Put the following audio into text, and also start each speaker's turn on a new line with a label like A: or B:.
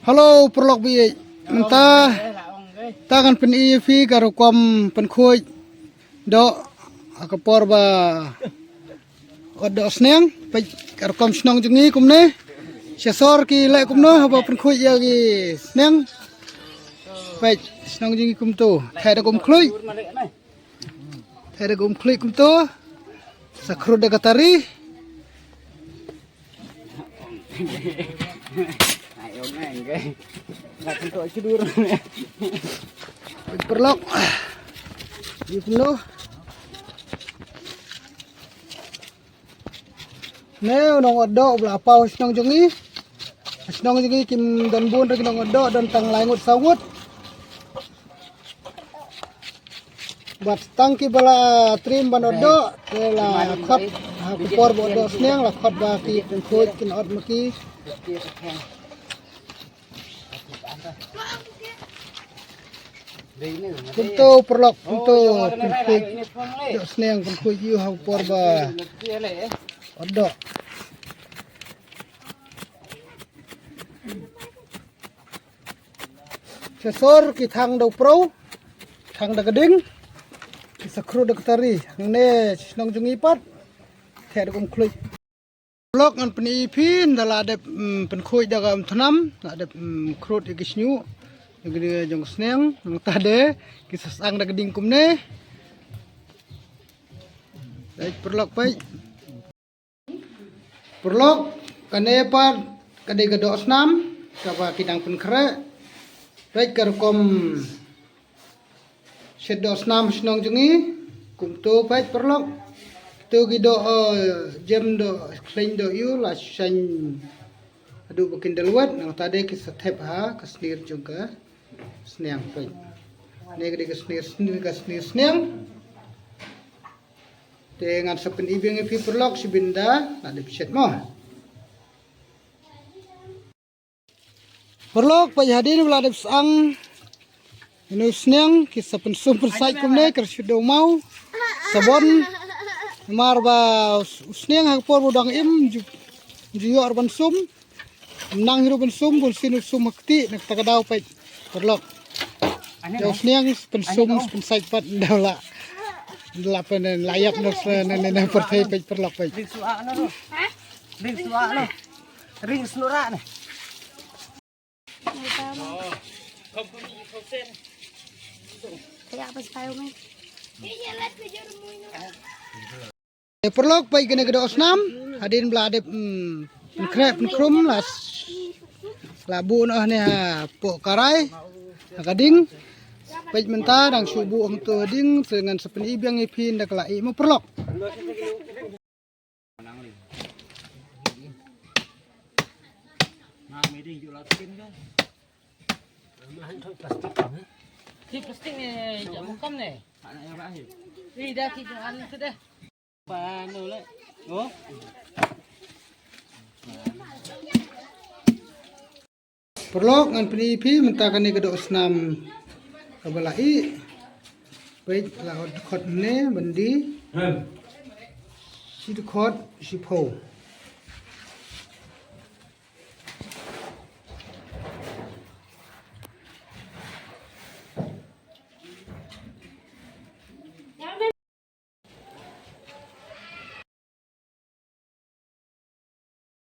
A: Halo perlok bi mentah tangan pen EV karo kom pen kuy do akapor ba odo sneng pe karo kom snong jengi kumne sesor ki le kumno ba pen kuy ya ki sneng pe snong jengi kum tu thai da kum kluy kum tu sakru da katari perlok di penuh ne nong odo belapau senong jengi kim dan bun regi nong odo dan tang langut sawut bat tangki bala trim ban odo la khot kupor bodo sneng la khot ba ki khoj kin od maki kunto perlok kunto khoj do sneng kun khoj yu ha kupor ba odo sesor ki thang do pro thang da gading sakru da katari ne snong jungi pat the da kum khoj blok an peni phin dala de pen khoj da gam thnam da krut ki snyu gede jong sneng nang tade ki sasang da gading kum ne dai perlok pai perlok kane pat kade gado snam kapa kidang pen khre dai kar kom sedo snam snong jungi kum to pai perlok tu gido jam do klein do yu la san adu bukin dalwat nang tade ki sathep ha kasnir juga sneng pai ne gede kasnir sneng te ngan sapen ibeng fi perlok sibinda na de piset mo perlok pai hadin wala de sang inu sneng ki sapen sumper sai kumne ker sudo mau sabon marba sneng ha por budang im jiyo arban sum nang hiru ban sum bun sinu sum akti nak takadaw pai perlok jauh sneng pen sum pen sai pat dawla delapan layak nos nene pertai pai perlok pai
B: ring suak no ring snura ne
A: perlok pai kene gede osnam hadin blade krep krum las labu no ne po karai gading pai menta dang subu om to ding dengan sepen ibang ipin dak lai mo perlok
B: plastik ni jamu kam ni ni dah kita anu tu dah panu le oh
A: perlok ngan penipi menta kane gede osnam kabalai baik la khot ne bandi si khot si pho